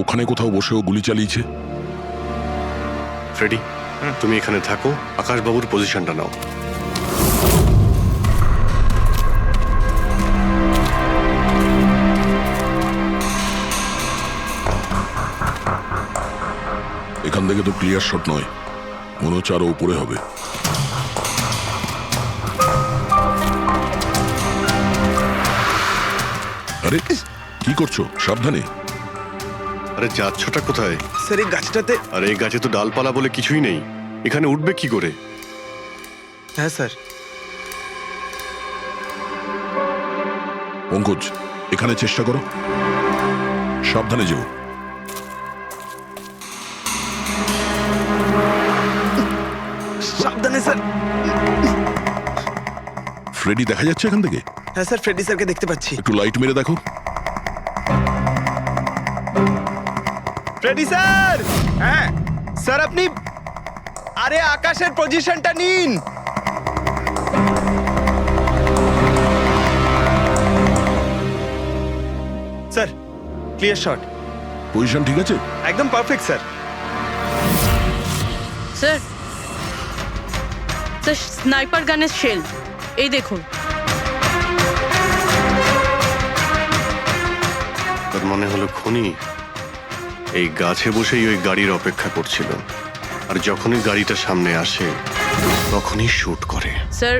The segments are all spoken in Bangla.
ওখানে কোথাও বসেও গুলি চালিয়েছে। ফ্রেডি, তুমি এখানে থাকো, আকাশবাবুর পজিশনটা নাও। এখান থেকে তো ক্লিয়ার শট নয়, মনে হচ্ছে আরো উপরে হবে। আরে কি করছো? সাবধানে। আরে যাচ্ছটা কোথায়? স্যার এই গাছটাতে। আরে এই গাছে তো ডালপালা বলে কিছুই নেই, এখানে উঠবে কি করে? হ্যাঁ স্যার। পঙ্কজ, এখানে চেষ্টা করো, সাবধানে যেও। সাবধানে স্যার। ফ্রেডি দেখা যাচ্ছে এখান থেকে? হ্যাঁ স্যার, ফ্রেডি স্যারকে দেখতে পাচ্ছি। একটু লাইট মেরে দেখো। Freddie sir! হ্যাঁ স্যার, আপনি আরে আকাশের পজিশনটা নিন। Sir clear shot. পজিশন ঠিক আছে? একদম perfect sir. Sir, sir sniper গানের শেল এই দেখুন। তার মানে হলো খুনি এই গাছে বসেই ওই গাড়ির অপেক্ষা করছিল, আর যখনই গাড়িটা সামনে আসে তখনই শুট করে। স্যার,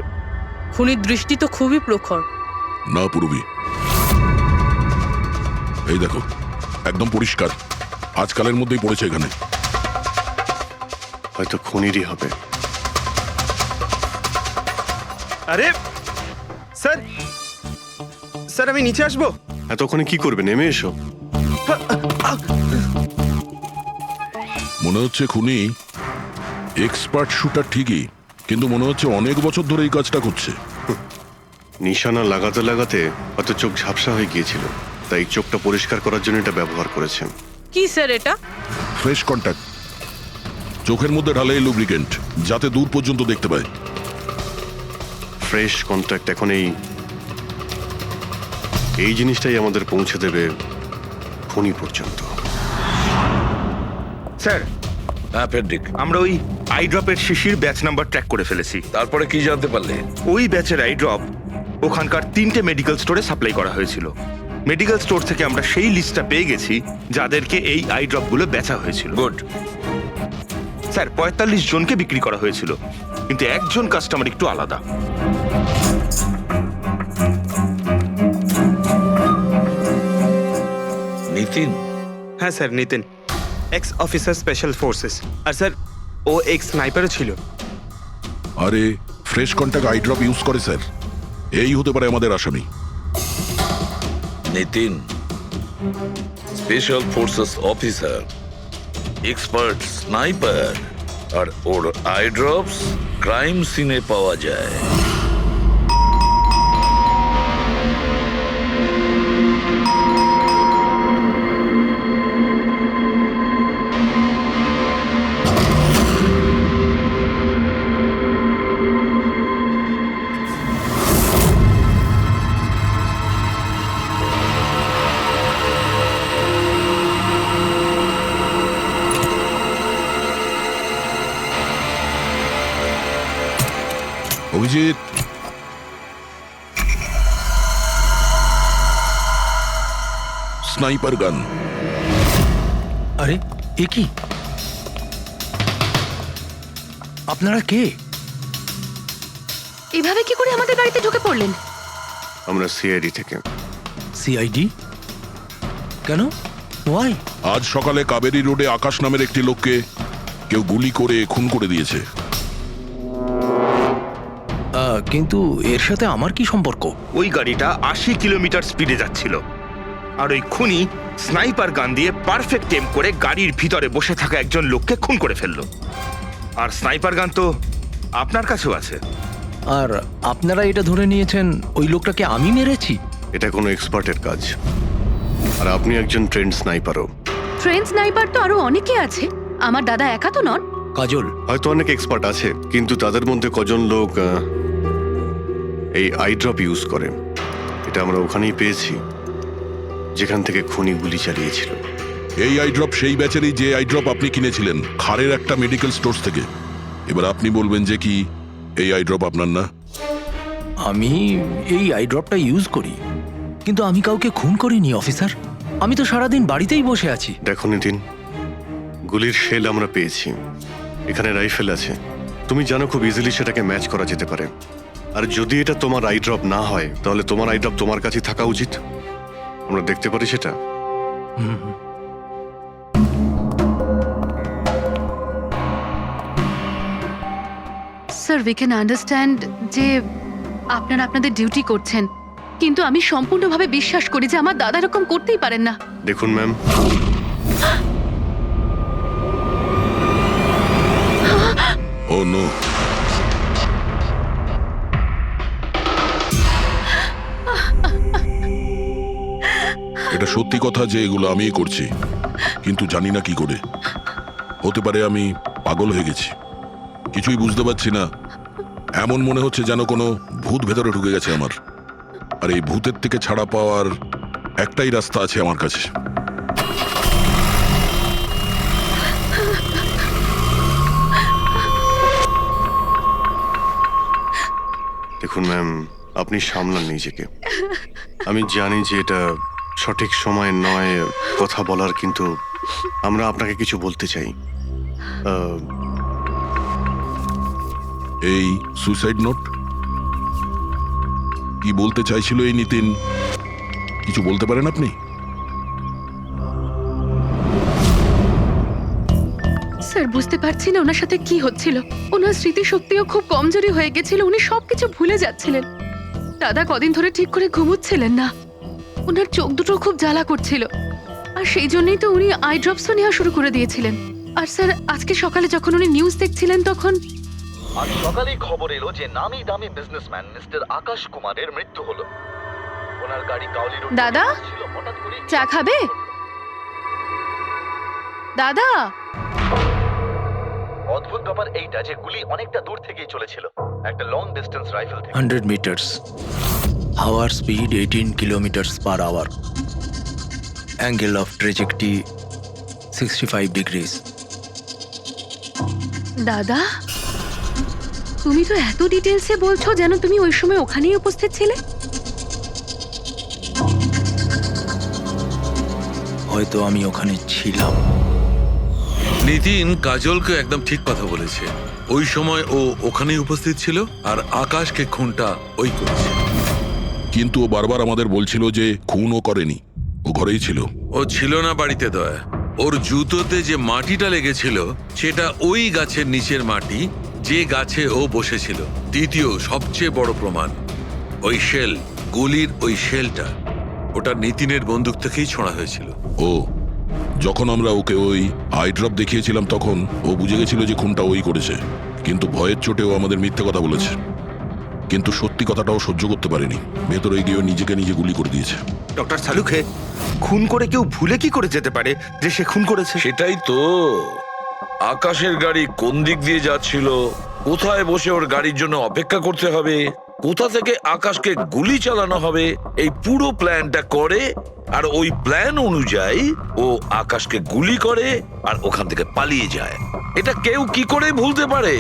খুনির দৃষ্টি তো খুবই প্রখর। না পুরবি, এই দেখো একদম পরিষ্কার, আজকালের মধ্যেই পড়েছে এখানে। হয়তো খুনিরই হবে। আরে স্যার, স্যার আমি নিচে আসবো? এতক্ষণে কি করবে? নেমে এসো। মনে হচ্ছে খুনি এক্সপার্ট শুটার ঠিকই, কিন্তু মনে হচ্ছে অনেক বছর ধরে এই কাজটা করছে। নিশানা লাগাতে লাগাতে হয়তো চোখ ঝাপসা হয়ে গিয়েছিল, তাই চোখটা পরিষ্কার করার জন্য এটা ব্যবহার করেছেন। কি স্যার এটা? ফ্রেশ কন্ট্যাক্ট, চোখের মধ্যে ঢালে এই লুব্রিকেন্ট, যাতে দূর পর্যন্ত দেখতে পায়। ফ্রেশ কন্ট্যাক্ট এখন এই জিনিসটাই আমাদের পৌঁছে দেবে খুনি পর্যন্ত। স্যার, হ্যাঁ পেড্রিক, আমরা ওই আইড্রপের শিশির ব্যাচ নাম্বার ট্র্যাক করে ফেলেছি। তারপরে কি জানতে পারলে? ওই ব্যাচের আইড্রপ ওখানকার 3টে মেডিকেল স্টোরে সাপ্লাই করা হয়েছিল। মেডিকেল স্টোর থেকে আমরা সেই লিস্টটা পেয়ে গেছি যাদেরকে এই আইড্রপগুলো বেচা হয়েছিল। গুড। স্যার 45 জনকে বিক্রি করা হয়েছিল, কিন্তু একজন কাস্টমার একটু আলাদা। নিতিন? হ্যাঁ sir, Nitin, ex officer special forces. আর স্যার ও এক্স স্নাইপারও ছিল। আরে ফ্রেশ কন্ট্যাক্ট আইড্রপ ইউজ করে স্যার, এই হতে পারে আমাদের আসামি। Nitin special forces officer, expert sniper, আর ওর আইড্রপস ক্রাইম সিনে পাওয়া যায়। অভিজিৎ, স্নাইপার গান। আরে এ কি? আপনারা কে? এভাবে কি করে আমাদের বাড়িতে ঢুকে পড়লেন? আমরা সিআইডি থেকে। সিআইডি? কেন? ওয়াই? আজ সকালে কাবেরী রোডে আকাশ নামের একটি লোককে কেউ গুলি করে খুন করে দিয়েছে। কিন্তু এর সাথে আমার কি সম্পর্ক? ওই গাড়িটা 80 কিলোমিটার স্পিডে যাচ্ছিল, আর ওই খুনি স্নাইপার গান দিয়ে পারফেক্ট এম করে গাড়ির ভিতরে বসে থাকা একজন লোককে খুন করে ফেললো। আর স্নাইপার গান তো আপনার কাছেও আছে। আর আপনারা এটা ধরে নিয়েছেন ওই লোকটাকে আমি মেরেছি? এটা কোনো এক্সপার্টের কাজ, আর আপনি একজন ট্রেন্ড স্নাইপারও। ট্রেন স্নাইপার তো আরো অনেকে আছে, আমার দাদা একা তো নন। কাজল, হয়তো অনেক এক্সপার্ট আছে, কিন্তু তাদের মধ্যে কজন লোক এই আইড্রপ ইউজ করে এটা আমরা ওখানেই পেয়েছি যেখান থেকে খুনি গুলি চালিয়েছিল। এই আই ড্রপ সেই ব্যাচেরই যে আই ড্রপ আপনি কিনেছিলেন খারের একটা মেডিকেল স্টোর থেকে। এবার আপনি বলবেন যে কি এই আই ড্রপ আপনার না? আমি এই আই ড্রপটা ইউজ করি, কিন্তু আমি কাউকে খুন করিনি অফিসার। আমি তো সারাদিন বাড়িতেই বসে আছি। দেখো নিতিন, গুলির শেল আমরা পেয়েছি, এখানে রাইফেল আছে। তুমি জানো খুব ইজিলি সেটাকে ম্যাচ করা যেতে পারে। আর যদি এটা তোমার আই ড্রপ না হয়, তাহলে তোমার আই ড্রপ তোমার কাছে থাকা উচিত। আমরা দেখতে পারি সেটা। স্যার উই ক্যান আন্ডারস্ট্যান্ড যে আপনারা আপনাদের ডিউটি করছেন, কিন্তু আমি সম্পূর্ণভাবে বিশ্বাস করি যে আমার দাদা এরকম করতেই পারেন না। দেখুন ম্যাম, ও নো, এটা সত্যি কথা যে এগুলো আমিই করছি, কিন্তু জানি না কি করে। হতে পারে আমি পাগল হয়ে গেছি, কিছুই বুঝতে পারছি না। এমন মনে হচ্ছে যেন কোনো ভূত ভেতরে ঢুকে গেছে আমার। আর এই ভূতের থেকে ছাড়া পাওয়ার একটাই রাস্তা আছে আমার কাছে। দেখুন ম্যাম, আপনি সামলান নিজেকে। আমি জানি যে এটা সঠিক সময় নয় কথা বলার, কিন্তু আমরা আপনাকে কিছু বলতে চাই। এই সুইসাইড নোট কি বলতে চাইছিল এই নিতিন? কিছু বলতে পারেন আপনি? স্যার বুঝতে পারছি না ওনার সাথে কি হচ্ছিল। ওনার স্মৃতিশক্তিও খুব কমজোরি হয়ে গেছিল, উনি সবকিছু ভুলে যাচ্ছিলেন। দাদা কদিন ধরে ঠিক করে ঘুমুচ্ছিলেন না, ওনার চোখ দুটো খুব জ্বালা করছিল। আর সেই জন্যই তো উনি আই ড্রপসও নেওয়া শুরু করে দিয়েছিলেন। আর স্যার আজকে সকালে যখন উনি নিউজ দেখছিলেন তখন আজ সকালেই খবর এলো যে নামি দামি বিজনেসম্যান মিস্টার আকাশ কুমারের মৃত্যু হলো। ওনার গাড়ি কাউলি রোড দাদা ছিল, হঠাৎ করে চা খাবে? দাদা অদ্ভুত ব্যাপার এইটা যে গুলি অনেকটা দূর থেকেই চলেছিল, একটা লং ডিস্টেন্স রাইফেল থেকে। 100 মিটার্স, হাওয়ার speed 18 kilometres per hour, angle of trajectory 65 degrees. দাদা তুমি তো এত ডিটেলসে বলছো যেন তুমি ওই সময় ওখানেই উপস্থিত ছিলে। হয়তো আমি ওখানে ছিলাম। নিতিন কাজলকে একদম ঠিক কথা বলেছে। ওই সময় ও ওখানেই উপস্থিত ছিল, আর আকাশকে খুনটা ওই করেছে। কিন্তু ও বারবার আমাদের বলছিল যে খুন ও করেনি, ও ঘরেই ছিল। ও ছিল না বাড়িতে দয়া। ওর জুতোতে যে মাটিটা লেগেছিল সেটা ওই গাছের নিচের মাটি যে গাছে ও বসেছিল। দ্বিতীয় সবচেয়ে বড় প্রমাণ, ওই শেল, গুলির ওই শেলটা ওটা নিতিনের বন্দুক থেকেই ছোঁড়া হয়েছিল। ও যখন আমরা ওকে ওই আই ড্রপ দেখিয়েছিলাম তখন ও বুঝে গেছিল যে খুনটা ওই করেছে, কিন্তু ভয়ের চোটেও আমাদের মিথ্যে কথা বলেছে। কিন্তু সত্যি কথাটাও সহ্য করতে পারেনি, ভেতরে গিয়ে নিজেকে নিজে গুলি করে দিয়েছে। ডক্টর সালুখে, খুন করে কেউ ভুলে কি করে যেতে পারে যে সে খুন করেছে? সেটাই তো, আকাশের গাড়ি কোন দিক দিয়ে যাচ্ছিল, কোথায় বসে ওর গাড়ির জন্য অপেক্ষা করতে হবে, কোথা থেকে আকাশকে গুলি চালানো হবে, এই পুরো প্ল্যানটা করে, আর ওই প্ল্যান অনুযায়ী ও আকাশকে গুলি করে আর ওখান থেকে পালিয়ে যায়। এটা কেউ কি করে ভুলতে পারে?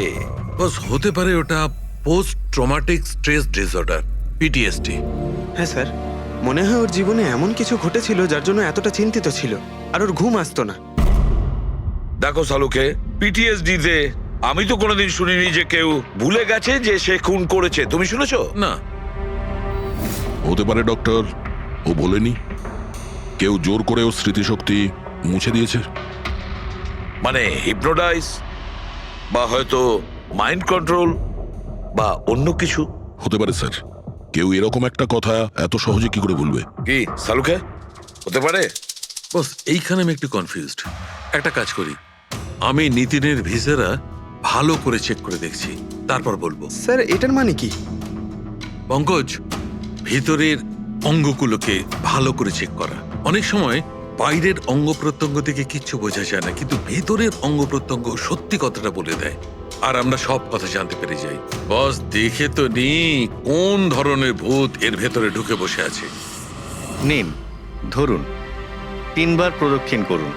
বস হতে পারে ওটা post traumatic stress disorder, PTSD. হ্যাঁ স্যার, মনে হয় ওর জীবনে এমন কিছু ঘটেছিল যার জন্য এতটা চিন্তিত ছিল, আর ওর ঘুম আসতো না। দেখো সালুকে, পিটিএসডি তে আমি তো কোনোদিন শুনিনি যে কেউ ভুলে গেছে যে সে খুন করেছে। তুমি শুনেছো? না। হতে পারে ডক্টর, ও বলেনি, কেউ জোর করে ওর স্মৃতিশক্তি মুছে দিয়েছে। মানে হিপনোটাইজ, বা হয়তো মাইন্ড কন্ট্রোল, বা অন্য কিছু। হতে পারে স্যার, কেউ এরকম একটা কথা এত সহজে কি করে ভুলবে? কি সালুকে, হতে পারে? বস এইখানে আমি একটু কনফিউজড। একটা কাজ করি, আমি নিতিনের ভিসারা ভালো করে চেক করে দেখছি, তারপর বলবো। স্যার এটার মানে কি? পঙ্কজ, ভিতরের অঙ্গগুলোকে ভালো করে চেক করা। অনেক সময় বাইরের অঙ্গ প্রত্যঙ্গ থেকে কিচ্ছু বোঝা যায় না, কিন্তু ভেতরের অঙ্গ প্রত্যঙ্গ সত্যি কথাটা বলে দেয়, আর আমরা সব কথা জানতে পেরে যাই। বস দেখে তো নি কোন ধরনের ভূত এর ভেতরে ঢুকে বসে আছে। নিন, ধরুন, 3 বার প্রদক্ষিণ করুন।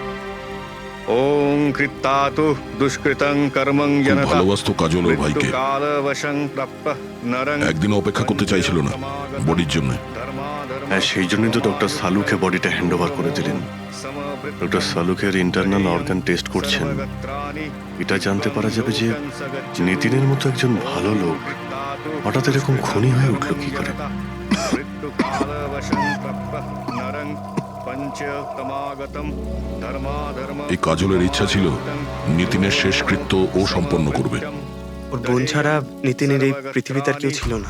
ওং কৃত্তাতু দুষ্কৃতং কর্মং খুব জনতা ভালোবাসতো কাজল ওর ভাইকে। মৃত্যুকালবশং প্রাপ্যঃ নরং একদিনও অপেক্ষা করতে চাইছিল না বডির জন্য। হ্যাঁ, সেই জন্যই তো ডক্টর সালুকে বডিটা হ্যান্ড ওভার করে দিলেন। ডক্টর সালুকের ইন্টারনাল অর্গান টেস্ট করছেন। এটা জানতে পারা যাবে যে নিতিনের মতো একজন ভালো লোক হঠাৎ এরকম খুনি হয়ে উঠলো কি করে। এই কাজলের ইচ্ছা ছিল নিতিনের শেষকৃত্য ও সম্পন্ন করবে। ওর বোন ছাড়া নিতিনের এই পৃথিবীতে আর কেউ ছিল না।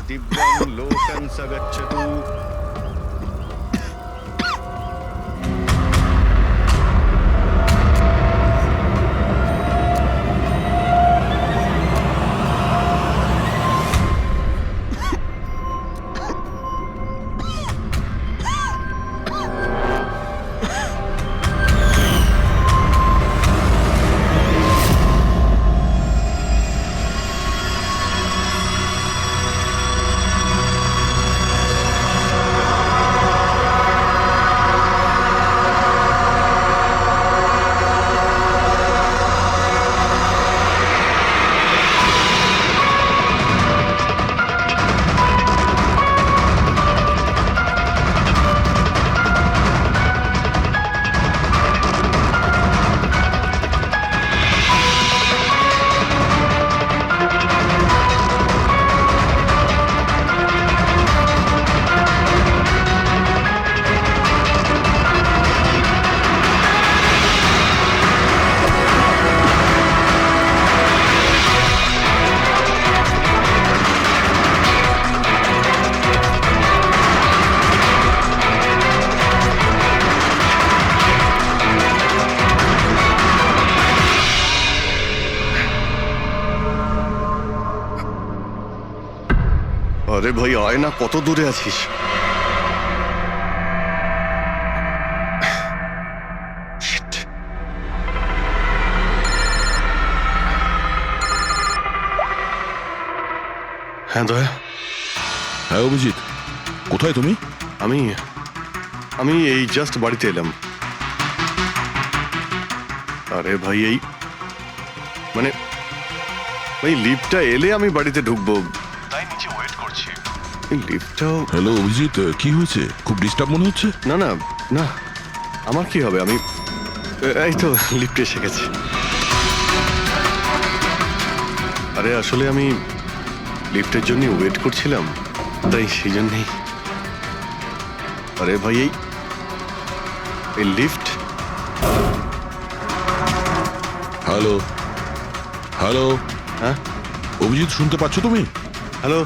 আরে ভাই আয় না, কত দূরে আছিস? Shit. হ্যাঁ দয়া, হ্যাঁ অভিজিৎ, কোথায় তুমি? আমি আমি এই জাস্ট বাড়িতে এলাম। আরে ভাই এই মানে ওই লিফটটা এলে আমি বাড়িতে ঢুকবো, তাই নিচে ওয়েট করছি। এই লিফটটাও হ্যালো অভিজিৎ, কি হয়েছে? খুব ডিস্টার্ব মনে হচ্ছে। না না না, আমার কি হবে, আমি এই তো লিফটে এসে গেছি। আরে আসলে আমি লিফটের জন্য ওয়েট করছিলাম, তাই সেই জন্যেই। আরে ভাই এই লিফট। হ্যালো হ্যালো, হ্যাঁ অভিজিৎ শুনতে পাচ্ছ তুমি? হ্যালো,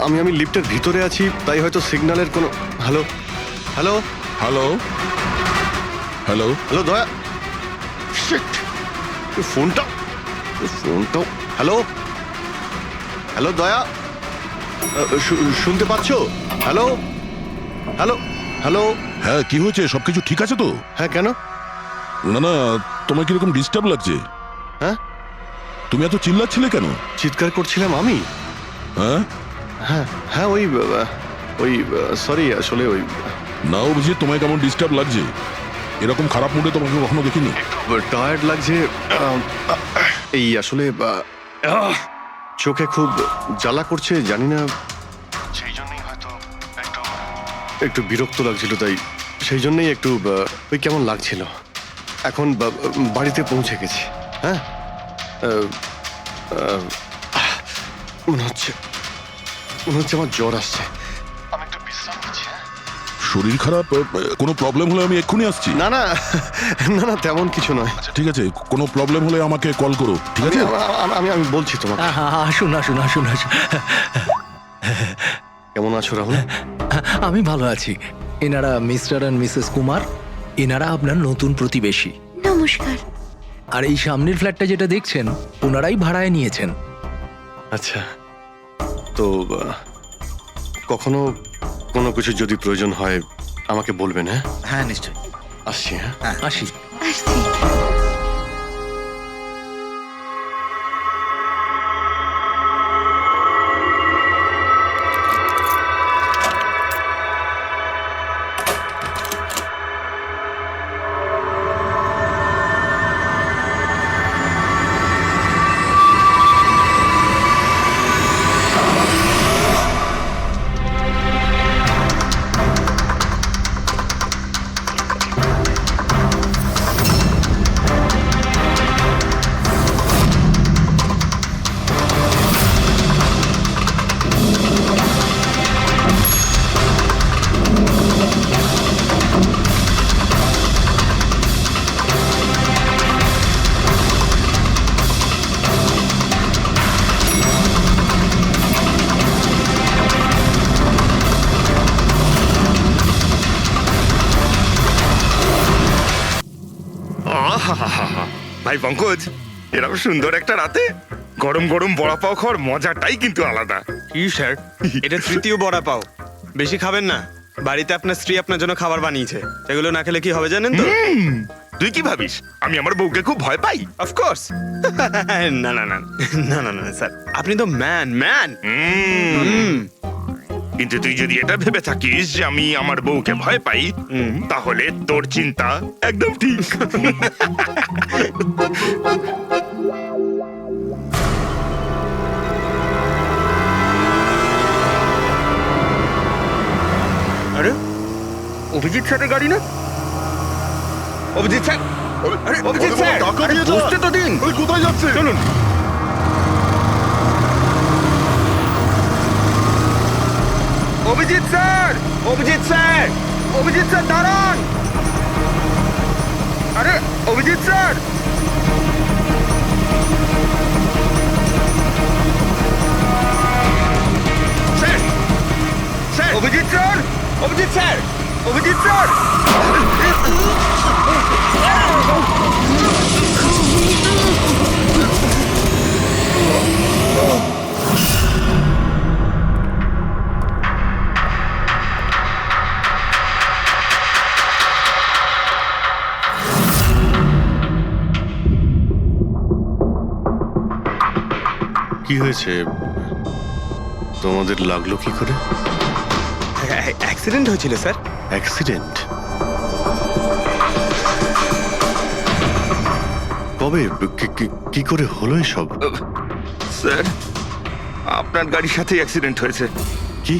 আমি লিফটের ভিতরে আছি, তাই হয়তো সিগন্যালের কোনো। Hello hello hello hello hello দয়া, শিট, ফোনটা হ্যালো হ্যালো দয়া, শুনতে পাচ্ছো? Hello hello hello. হ্যাঁ, কি হয়েছে? সবকিছু ঠিক আছে তো? হ্যাঁ কেন? না না, তোমার কিরকম ডিস্টার্ব লাগছে? হ্যাঁ, তুমি এত চিল্লাচ্ছিলে কেন? চিৎকার করছিলাম আমি? হ্যাঁ হ্যাঁ হ্যাঁ, ওই সরি, আসলে ওই না অভিজিৎ, তোমায় কেমন ডিস্টার্ব লাগছে? এরকম খারাপ মুডে তোমাকে কখনো দেখিনি। টায়ার্ড লাগছে, এই আসলে চোখে খুব জ্বালা করছে, জানি না, সেই জন্যই হয়তো একটু বিরক্ত লাগছিল, তাই সেই জন্যই একটু ওই কেমন লাগছিল। এখন বাড়িতে পৌঁছে গেছি। হ্যাঁ, মনে হচ্ছে আমার জ্বর আসছে, আমি একটু বিশ্রাম নিচ্ছি। শরীর খারাপ? কোনো প্রবলেম হলে আমি এক্ষুনি আসছি। না না না না, তেমন কিছু নয়। ঠিক আছে, কোনো প্রবলেম হলে আমাকে কল করো, ঠিক আছে? আমি আমি বলছি তোমাকে। আসুন আসুন আসুন আসুন। কেমন আছো রাহুল? আমি ভালো আছি। এনারা মিস্টার অ্যান্ড মিসেস কুমার, এনারা আপনার নতুন প্রতিবেশী। নমস্কার। আর এই সামনের ফ্ল্যাটটা যেটা দেখছেন, ওনারাই ভাড়ায় নিয়েছেন। আচ্ছা, তো কখনো কোনো কিছু যদি প্রয়োজন হয় আমাকে বলবেন। হ্যাঁ হ্যাঁ নিশ্চয়ই। আসছি। হ্যাঁ আসি। আসছি। আহা, ভাই পঙ্কজ, এরকম সুন্দর একটা রাতে গরম গরম বড়া পাও খাওয়ার মজাটাই কিন্তু আলাদা। কি স্যার, এটা তৃতীয় বড়া পাও। বেশি খাবেন না, বাড়িতে আপনার স্ত্রী আপনার জন্য খাবার বানিয়েছে, এগুলো না খেলে কি হবে জানেন তো? তুই কি ভাবিস আমি আমার বউকে খুব ভয় পাই? অফকোর্স। না না না না না না স্যার, আপনি তো ম্যান ম্যান। কিন্তু তুই যদি এটা ভেবে থাকিস যে আমি আমার বউকে ভয় পাই, তাহলে তোর চিন্তা একদম ঠিক। আরে অভিজিৎ স্যারের গাড়ি না? অভিজিৎ স্যার, আরে অভিজিৎ স্যার, আরে বসতে তো দিন। কোথায় যাচ্ছে? চলুন। Abhijit sir, Abhijit sir, Abhijit sir দাঁড়ান। আরে Abhijit sir, sir, sir, Abhijit sir, Abhijit sir, Abhijit sir. কি হয়েছে? তোমাদের লাগলো কি করে? অ্যাক্সিডেন্ট হয়েছিল স্যার। অ্যাক্সিডেন্ট? কবে? কি করে হলো এসব? স্যার, আপনার গাড়ির সাথেই অ্যাক্সিডেন্ট হয়েছে। কি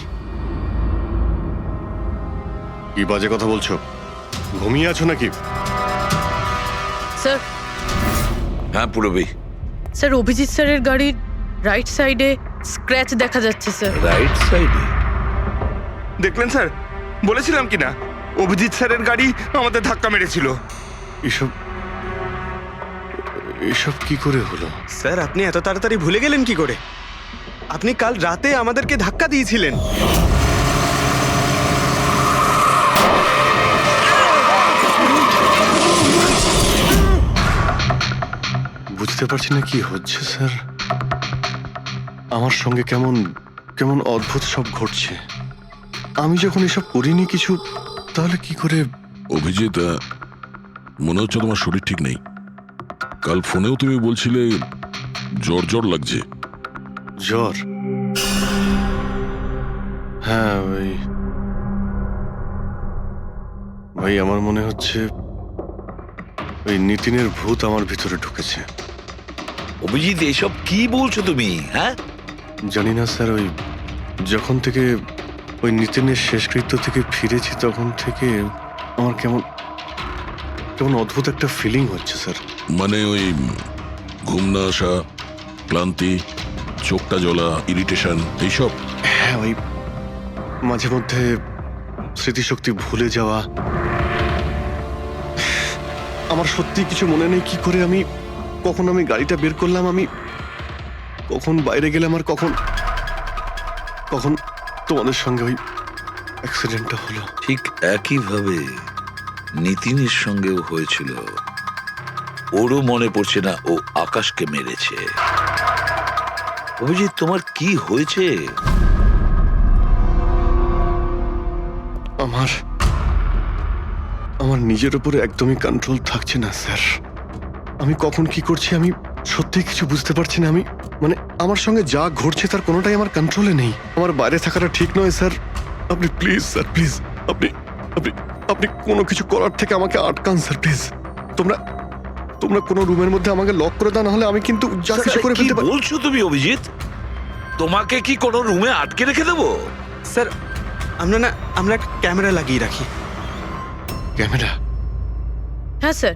কি বাজে কথা বলছো? ঘুমিয়ে আছো নাকি? স্যার, হ্যাঁ পুরবি। স্যার অভিজিৎ স্যারের গাড়ির রাইট সাইডে স্ক্র্যাচ দেখা যাচ্ছে স্যার। রাইট সাইডে? দেখলেন স্যার, বলেছিলাম কি না অভিজিৎ স্যারের গাড়ি আমাদের ধাক্কা মেরেছিল। এসব এসব কি করে হলো? স্যার, আপনি এত তাড়াতাড়ি ভুলে গেলেন কি করে? আপনি কাল রাতে আমাদেরকে ধাক্কা দিয়েছিলেন। বুঝতে পারছি না কি হচ্ছে স্যার। আমার সঙ্গে কেমন কেমন অদ্ভুত সব ঘটছে। আমি যখন এসব করিনি কিছু, তাহলে কি করে? অভিজিৎ, মনে হচ্ছে তোমার শরীর ঠিক নেই। কাল ফোনেও তুমি বলছিলে জ্বর জ্বর লাগছে। জ্বর? হ্যাঁ ভাই, আমার মনে হচ্ছে ওই নিতিনের ভূত আমার ভিতরে ঢুকেছে। অভিজিৎ, এসব কি বলছো তুমি? হ্যাঁ, জানি না স্যার, ওই যখন থেকে ওই নিতিনের শেষকৃত্য থেকে ফিরেছি তখন থেকে আমার কেমন কেমন অদ্ভুত একটা ফিলিং হচ্ছে স্যার। মানে ওই ঘুম না আসা, ক্লান্তি, চোখটা জ্বলা, ইরিটেশন, এইসব? হ্যাঁ, ওই মাঝে মধ্যে স্মৃতিশক্তি ভুলে যাওয়া। আমার সত্যি কিছু মনে নেই কি করে আমি কখন আমি গাড়িটা বের করলাম, আমি কখন বাইরে গেলাম, আর কখন কখন তোমাদের সঙ্গে ওই অ্যাক্সিডেন্টটা হলো। ঠিক একইভাবে নিতিনের সঙ্গেও হয়েছিল। ওরও মনে পড়ছে না ও আকাশকে মেরেছে। অভিজিৎ, তোমার কি হয়েছে? আমার নিজের উপরে একদমই কন্ট্রোল থাকছে না স্যার। আমি কখন কি করছি আমি সত্যিই কিছু বুঝতে পারছি না। আমি মানে আমার সঙ্গে যা ঘটছে তার কোনোটাই আমার কন্ট্রোলে নেই। আমার বাইরে থাকাটা ঠিক নয় স্যার। আপনি প্লিজ স্যার, প্লিজ আপনি আপনি আপনি কোনো কিছু করার থেকে আমাকে আটকান স্যার, প্লিজ। তোমরা তোমরা কোনো রুমের মধ্যে আমাকে লক করে দাও, না হলে আমি কিন্তু যা কিছু করে কি ফেলতে পারি। বলছো তুমি অভিজিৎ? তোমাকে কি কোনো রুমে আটকে রেখে দেবো? স্যার, আমরা একটা ক্যামেরা লাগিয়ে রাখি। ক্যামেরা? হ্যাঁ স্যার,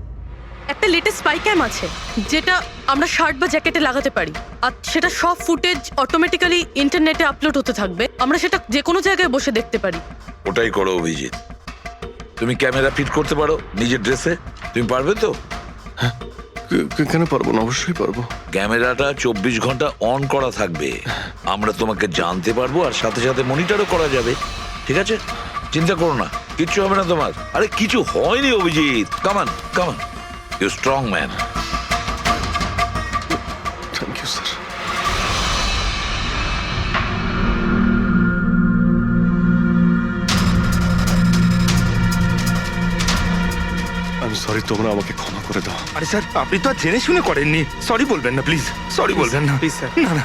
একটা লেটেস্ট স্পাই ক্যাম আছে যেটা আমরা শার্ট বা জ্যাকেটে লাগাতে পারি, আর সেটা সব ফুটেজ অটোমেটিক্যালি ইন্টারনেটে আপলোড হতে থাকবে। আমরা সেটা যে কোনো জায়গায় বসে দেখতে পারি। ওটাই করো অভিজিৎ। তুমি ক্যামেরা ফিট করতে পারো নিজের ড্রেসে? তুমি পারবে তো? কেন পারবো না? অবশ্যই পারবো। ক্যামেরাটা 24 ঘন্টা অন করা থাকবে। আমরা তোমাকে জানতে পারবো, আর সাথে সাথে মনিটরও করা যাবে। ঠিক আছে, চিন্তা করো না, কিচ্ছু হবে না তোমার। আরে কিছু হয়নি Abhijit, come on come on. You strong man. Thank you sir. আমি সরি, তোমরা আমাকে ক্ষমা করে দাও। আরে স্যার, আপনি তো আর জেনে শুনে করেননি। সরি বলবেন না প্লিজ, সরি বলবেন না প্লিজ স্যার। না না।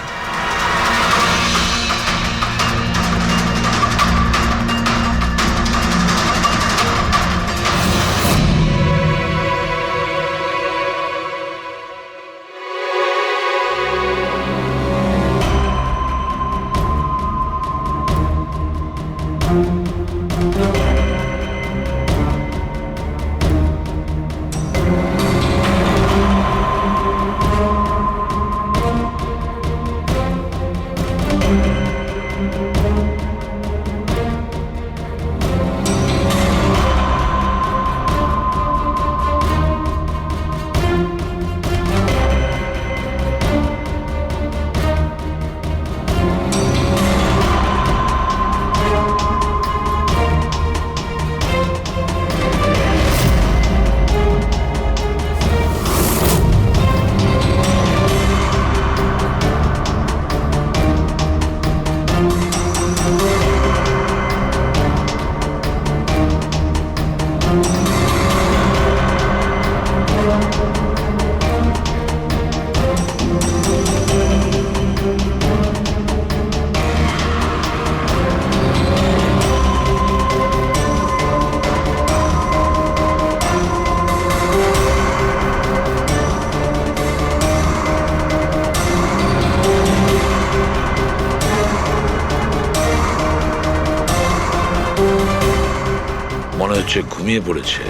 মনে হচ্ছে ঘুমিয়ে পড়েছে।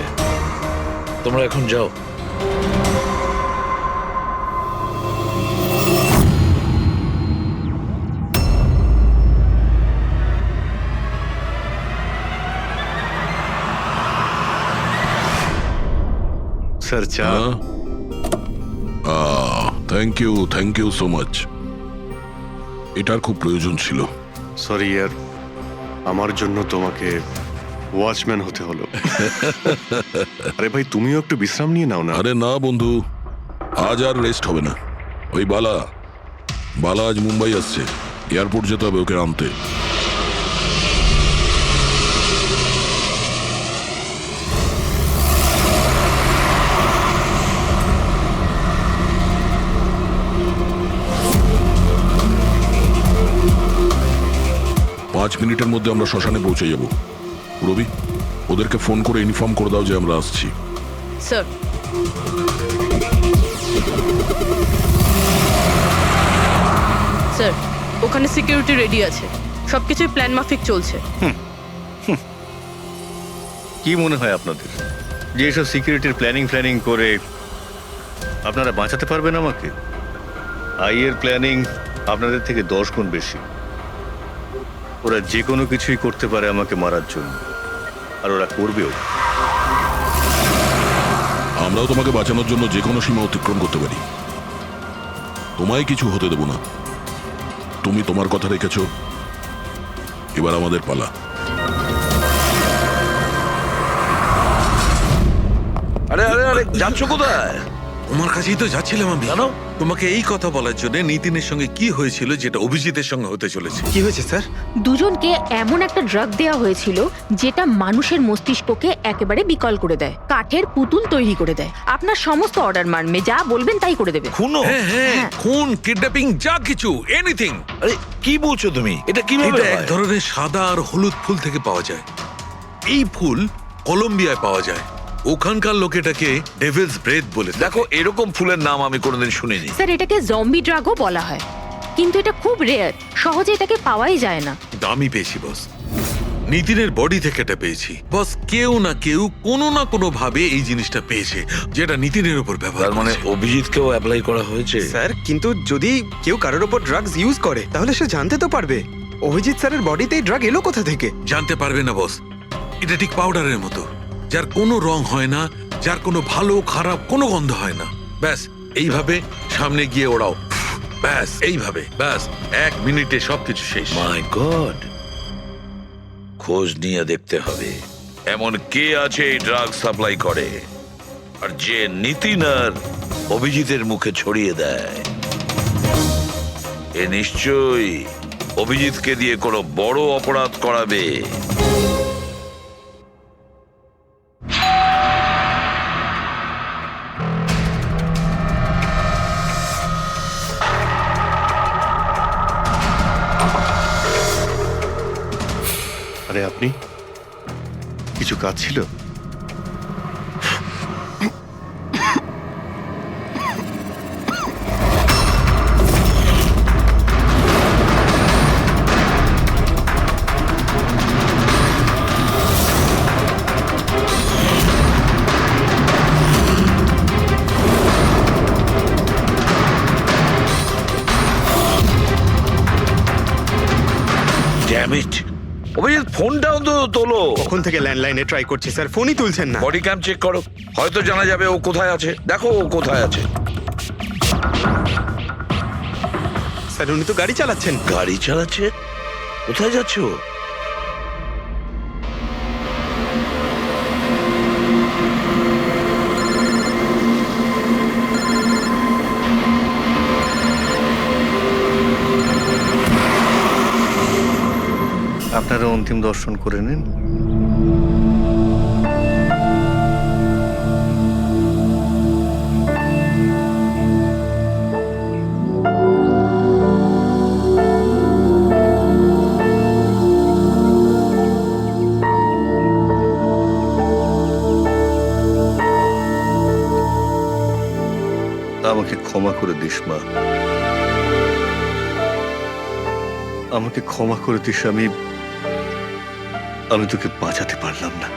তোমরা এখন যাও। স্যার চা। Thank you so much. এটার খুব প্রয়োজন ছিল। সরি ইয়ার, আমার জন্য তোমাকে ওয়াচম্যান হতে হলো। আরে ভাই, তুমিও একটু বিশ্রাম নিয়ে নাও না। আরে না বন্ধু, আজ আর রেস্ট হবে না। ওই বালা আজ মুম্বাই আসছে, এয়ারপোর্ট যেতে হবে ওকে আনতে। পাঁচ মিনিটের মধ্যে আমরা শ্মশানে পৌঁছে যাব। রবি, ওদেরকে ফোন করে ইনফর্ম করে দাও যে আমরা আসছি। স্যার, স্যার ওখানে সিকিউরিটি রেডি আছে, সবকিছুই প্ল্যান মাফিক চলছে। কি মনে হয় আপনাদের যে এসব সিকিউরিটির প্ল্যানিং করে আপনারা বাঁচাতে পারবেন আমাকে? আইয়ের প্ল্যানিং আপনাদের থেকে 10 গুণ বেশি। ওরা যে কোনো কিছুই করতে পারে আমাকে মারার জন্য, আর ওরা করবেও। আমরাও তোমাকে বাঁচানোর জন্য যে কোনো সীমা অতিক্রম করতে পারি। তোমায় কিছু হতে দেব না। তুমি তোমার কথা রেখেছ, এবার আমাদের পালা। আরে আরে আরে, যাচ্ছ কোথায়? তোমার কাছেই তো যাচ্ছিলাম আমি। কেন? তোমাকে এই কথা বলার জন্য নিতিনের সঙ্গে কি হয়েছিল যেটা অভিজিতের সঙ্গে হতে চলেছে। কি হয়েছে স্যার? দুজনকে এমন একটা ড্রাগ দেওয়া হয়েছিল যেটা মানুষের মস্তিষ্ককে একেবারে বিকল করে দেয়, কাঠের পুতুল তৈরি করে দেয়। আপনার সমস্ত অর্ডার মানবে, যা বলবেন তাই করে দেবে। খুনো? হ্যাঁ হ্যাঁ, হ্যাঁ। খুন, কিডন্যাপিং, যা কিছু, এনিথিং। আরে কি বলছো তুমি? এটা কিভাবে এটা এক হয়? ধরনের সাদা আর হলুদ ফুল থেকে পাওয়া যায়। এই ফুল কলম্বিয়ায় পাওয়া যায়। ওখানকার লোক এটাকে ডেভিলস ব্রেথ বলে থাকে। দেখো, এরকম ফুলের নাম আমি কোনোদিন শুনিনি। স্যার, এটাকে জম্বি ড্রাগও বলা হয়, কিন্তু এটা খুব রেয়ার, সহজে এটাকে পাওয়াই যায় না। দামি পেয়েছি বস, নিতিনের বডি থেকে এটা পেয়েছি বস। কেউ না কেউ কোনো না কোনো ভাবে এই জিনিসটা পেয়েছে যেটা নিতিনের উপর ব্যবহার তার মানে করেছে। অভিজিৎকেও অ্যাপ্লাই করা হয়েছে। স্যার, কিন্তু যদি কেউ কারোর ওপর ড্রাগস ইউজ করে তাহলে সে জানতে তো পারবে অভিজিৎ স্যারের বডিতে এই ড্রাগ এলো কোথা থেকে। জানতে পারবে না বস। এটা ঠিক পাউডারের মতো, যার কোনো রং হয় না, যার কোনো ভালো খারাপ কোনো গন্ধ হয় না। ব্যাস এইভাবে সামনে গিয়ে ওড়াও, ব্যাস এইভাবে, ব্যাস 1 মিনিটে সবকিছু শেষ। মাই গড, খোঁজ নিয়ে দেখতে হবে এমন কে আছে এই ড্রাগ সাপ্লাই করে। আর যে নিতিন আর অভিজিতের মুখে ছড়িয়ে দেয়, এ নিশ্চয়ই অভিজিৎকে দিয়ে কোনো বড় অপরাধ করাবে। আরে আপনি কিছু কাজ ছিল? ড্যাম ইট, অভিজিৎ ফোনটাও তো তোলো। কখন থেকে ল্যান্ডলাইনে ট্রাই করছি স্যার, ফোনই তুলছেন না। বডি ক্যাম চেক করো, হয়তো জানা যাবে ও কোথায় আছে। দেখো ও কোথায় আছে। স্যার উনি তো গাড়ি চালাচ্ছেন। গাড়ি চালাচ্ছে? কোথায় যাচ্ছ? আপনারা অন্তিম দর্শন করে নিন। আমাকে ক্ষমা করে দিস মা, আমাকে ক্ষমা করে দিস। আমি তোকে বাঁচাতে পারলাম না।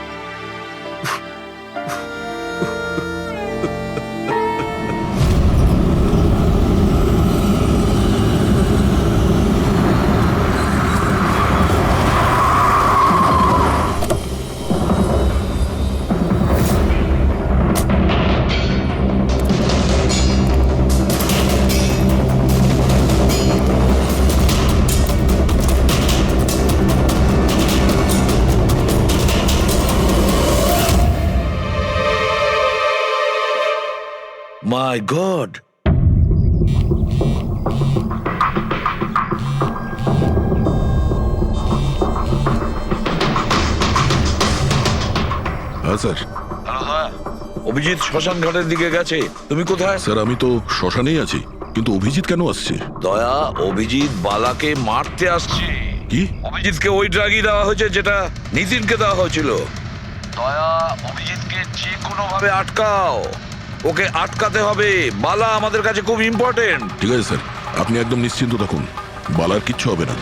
মাই গড, হ্যাঁ স্যার। অভিজিৎ শ্মশান ঘাটের দিকে গেছে। তুমি কোথায়? স্যার আমি তো শ্মশানেই আছি, কিন্তু অভিজিৎ কেন আসছে? দয়া, অভিজিৎ বালাকে মারতে আসছে। কি? অভিজিৎকে ওই ড্রাগই দেওয়া হয়েছে যেটা নিতিনকে দেওয়া হয়েছিল। দয়া, অভিজিৎকে যে কোনো ভাবে আটকাও, ওকে আটকাতে হবে। বালা আমাদের কাছে খুব ইম্পর্টেন্ট। ঠিক আছে স্যার, আপনি একদম নিশ্চিন্ত থাকুন, বালার কিচ্ছু হবে না।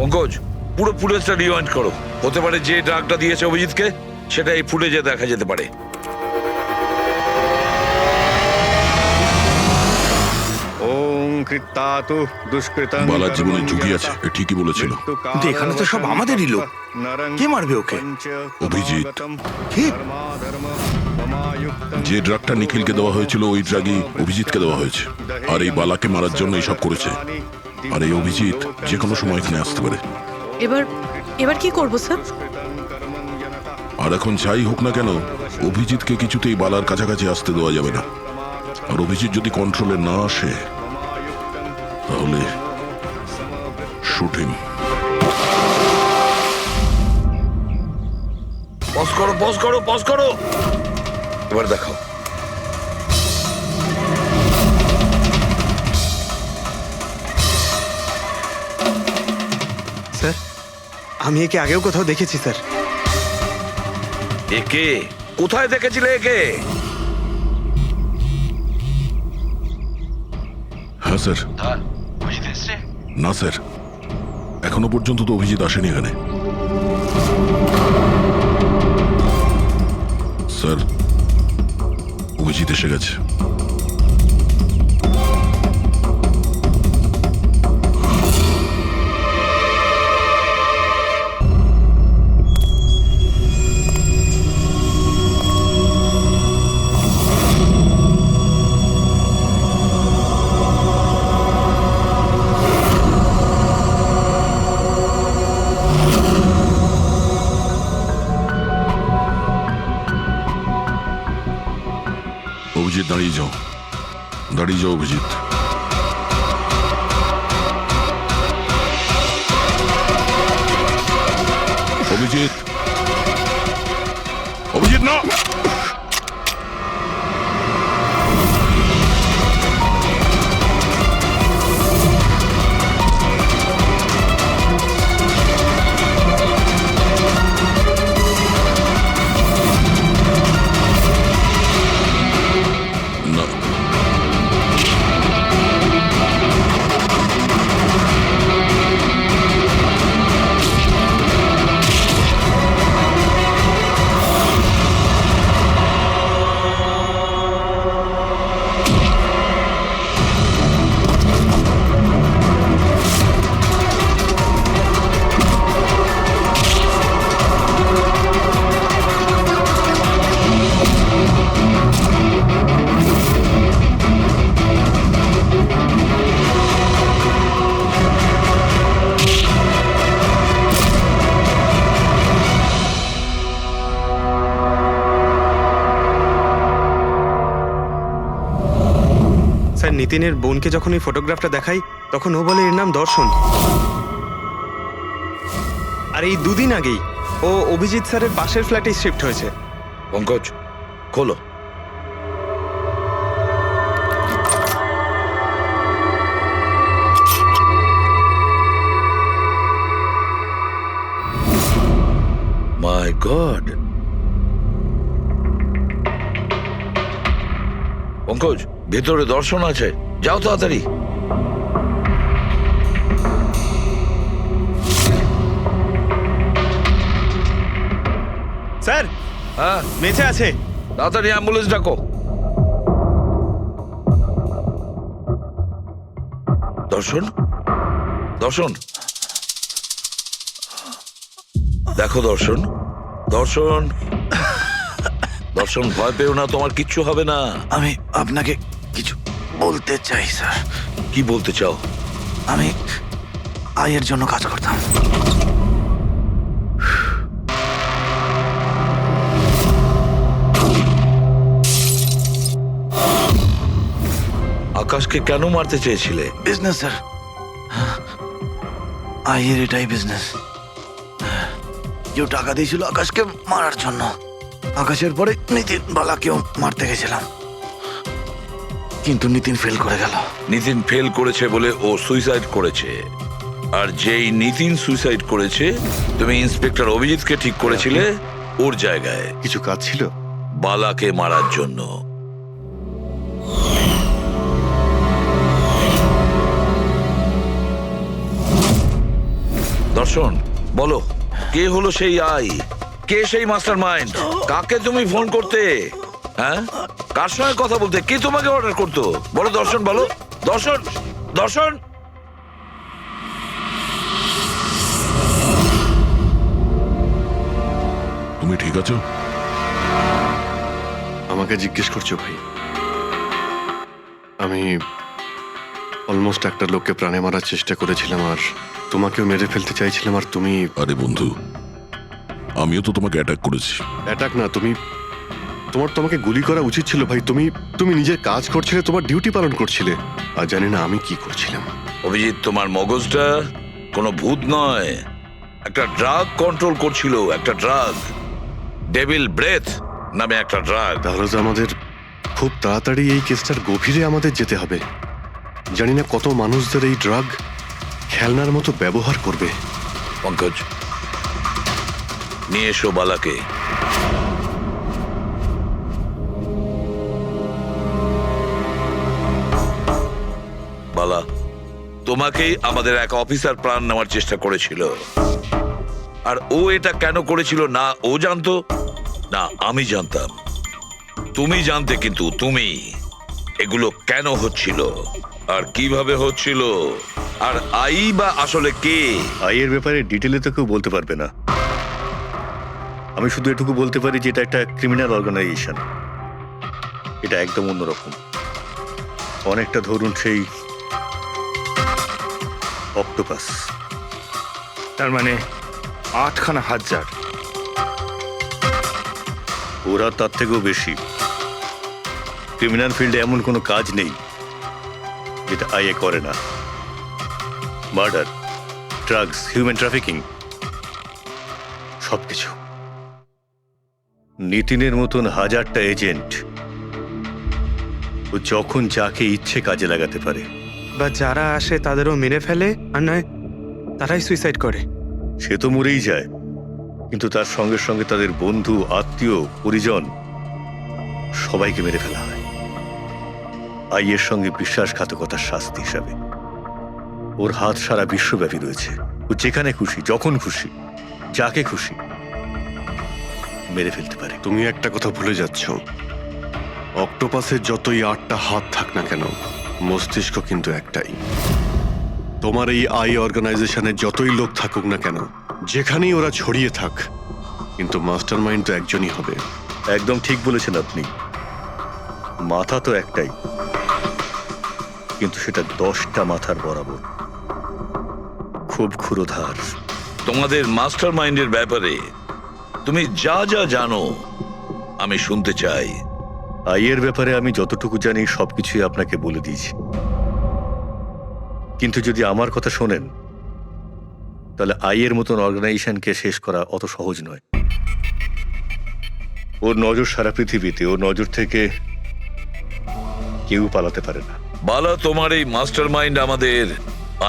পঙ্কজ, পুরো ফুটেজটা রিওয়াইন্ড করো। হতে পারে যে ড্রাগটা দিয়েছে অভিজিৎকে সেটা এই ফুটেজে দেখা যেতে পারে। ওম কৃত্তাতু দুষ্কৃতং। বালার জীবনে ঝুঁকি আছে, এ ঠিকই বলেছিল। কিন্তু এখানে তো সব আমাদেরই লোক। কে মারবে ওকে? অভিজিৎ। কি? যে ড্রাগটা নিখিলকে দেওয়া হয়েছিল ওই ড্রাগই অভিজিৎকে দেওয়া হয়েছে, আর এই বালাকে মারার জন্য এইসব করেছে। আর এই অভিজিৎ যে কোনো সময় এখানে আসতে পারে। এবার কি করব স্যার? আর এখন যাই হোক না কেন, অভিজিৎকে কিছুতেই বালার কাছাকাছি আসতে দেওয়া যাবে না। আর অভিজিৎ যদি কন্ট্রোলে না আসে তাহলে শুট হিম। পজ করো, পজ করো, পজ করো। এবার দেখাও। স্যার আমি একে আগেও কোথাও দেখেছি স্যার। একে কোথায় দেখেছিলে? একে? হ্যাঁ স্যার। না স্যার, এখনো পর্যন্ত তো অভিজিৎ আসেনি এখানে। স্যার, অভিজিৎ এসে গেছে। দাঁড়িয়ে যাও অভিজিৎ। অভিজিৎ, অভিজিৎ না। না, স্যার নিতিনের বোনকে যখন এই ফটোগ্রাফটা দেখাই তখন ও বলে এর নাম দর্শন। আর এই দুদিন আগেই ও অভিজিৎ স্যারের পাশের ফ্ল্যাটে শিফট হয়েছে। পঙ্কজ, খোলো। মাই গড, পঙ্কজ, ভেতরে দর্শন আছে, যাও তাড়াতাড়ি। স্যার, হ্যাঁ, বেঁচে আছে। তাড়াতাড়ি অ্যাম্বুলেন্স ডাকো। দর্শন, দর্শন, দেখো দর্শন, দর্শন, দর্শন, ভয় পেও না, তোমার কিচ্ছু হবে না। আমি আপনাকে কিছু বলতে চাই স্যার। কি বলতে চাও? আমি আয়ের জন্য কাজ করতাম। আকাশকে কেন মারতে চেয়েছিলে? বিজনেস স্যার, আয়ের এটাই বিজনেস। কেউ টাকা দিয়েছিল আকাশকে মারার জন্য। আকাশের পরে নিতিন বালাকেও মারতে গেছিলাম, কিন্তু নিতিন ফেল করে গেল। নিতিন ফেল করেছে বলে ও সুইসাইড করেছে। আর যেই নিতিন সুইসাইড করেছে, তুমি ইন্সপেক্টর অভিজিৎকে ঠিক করেছিলে ওর জায়গায় কিছু কাজ ছিল? বালাকে মারার জন্য। দর্শন, বলো, কে হলো সেই আই? কে সেই মাস্টার মাইন্ড? কাকে তুমি ফোন করতে? হ্যাঁ, কার সঙ্গে কথা বলতে? কে তোমাকে অর্ডার করতো? বলো দর্শন, বলো দর্শন, দর্শন। তুমি ঠিক আছো? আমাকে জিজ্ঞেস করছো ভাই? আমি অলমোস্ট একটা লোককে প্রাণে মারার চেষ্টা করেছিলাম, আর তোমাকেও মেরে ফেলতে চাইছিলাম, আর তুমি... আরে বন্ধু, আমিও তো তোমাকে অ্যাটাক করেছি। অ্যাটাক না, তোমাকে গুলি করা উচিত ছিল ভাই। তুমি নিজের কাজ করছিলে, তোমার ডিউটি পালন করছিলে, আর জানি না আমি কি করছিলাম। অভিজিৎ, তোমার মগজটা কোনো ভূত নয়, একটা ড্রাগ কন্ট্রোল করছিল। একটা ড্রাগ, ডেভিল ব্রেথ নামে একটা ড্রাগ। তাহলে তো আমাদের খুব তাড়াতাড়ি এই কেসটার গভীরে আমাদের যেতে হবে। জানি না কত মানুষদের এই ড্রাগ খেলনার মতো ব্যবহার করবে। পঙ্কজ, নিয়ে এসো বালাকে। বালা, তোমাকেই আমাদের এক অফিসার প্রাণ নেওয়ার চেষ্টা করেছিল, আর ও এটা কেন করেছিল না ও জানতো, না আমি জানতাম। তুমি জানতে, কিন্তু তুমি এগুলো কেন হচ্ছিল আর কিভাবে হচ্ছিল, আর আই বা আসলে কে? আইয়ের ব্যাপারে ডিটেলে তো কেউ বলতে পারবে না। আমি শুধু এটুকু বলতে পারি যে এটা একটা ক্রিমিনাল অর্গানাইজেশন। এটা একদম অন্যরকম, অনেকটা ধরুন সেই অক্টোপাস। তার মানে 8খানা হাজার। ওরা তার থেকেও বেশি। ক্রিমিনাল ফিল্ডে এমন কোনো কাজ নেই যেটা আইএ করে না। মার্ডার, ড্রাগস, হিউম্যান ট্রাফিকিং, সবকিছু। নিতিনের মতন হাজারটা এজেন্ট ও যখন যাকে ইচ্ছে কাজে লাগাতে পারে। বা যারা আসে তাদেরও মেরে ফেলে, আর নয় তারাই সুইসাইড করে। সে তো মরেই যায়, কিন্তু তার সঙ্গে সঙ্গে তাদের বন্ধু, আত্মীয়, পরিজন সবাইকে মেরে ফেলা হয় আইয়ের সঙ্গে বিশ্বাসঘাতকতার শাস্তি হিসাবে। ওর হাত সারা বিশ্বব্যাপী রয়েছে। ও যেখানে খুশি, যখন খুশি, যাকে খুশি মেরে ফেলতে পারে। তুমি একটা কথা ভুলে যাচ্ছ, অক্টোপাসের যতই 8টা হাত থাক না কেন, মস্তিষ্ক কিন্তু একটাই। তোমার এই আই অর্গানাইজেশনের যতই লোক থাকুক না কেন, যেখানেই ওরা ছড়িয়ে থাক, কিন্তু মাস্টার মাইন্ড তো একজনই হবে। একদম ঠিক বলেছেন আপনি। মাথা তো একটাই, কিন্তু সেটা 10টা মাথার বরাবর, খুব ক্ষুরোধার। তোমাদের মাস্টার মাইন্ডের ব্যাপারে তুমি যা যা জানো আমি শুনতে চাই। আইয়ের ব্যাপারে আমি যতটুকু জানি সবকিছুই আপনাকে বলে দিয়েছি, কিন্তু যদি আমার কথা শোনেন তাহলে আইয়ের মতন অর্গানাইজেশনকে শেষ করা অত সহজ নয়। ওর নজর সারা পৃথিবীতে, ওর নজর থেকে কেউ পালাতে পারে না। বালা, তোমার এই মাস্টার মাইন্ড আমাদের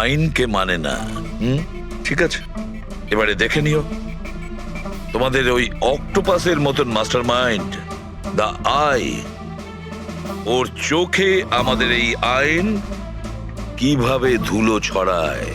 আইনকে মানে না। ঠিক আছে, এবারে দেখে নিও তোমাদের ওই অক্টোপাসের মতন মাস্টার মাইন্ড দা আই, ওর চোখে আমাদের এই আইন কিভাবে ধুলো ছড়ায়।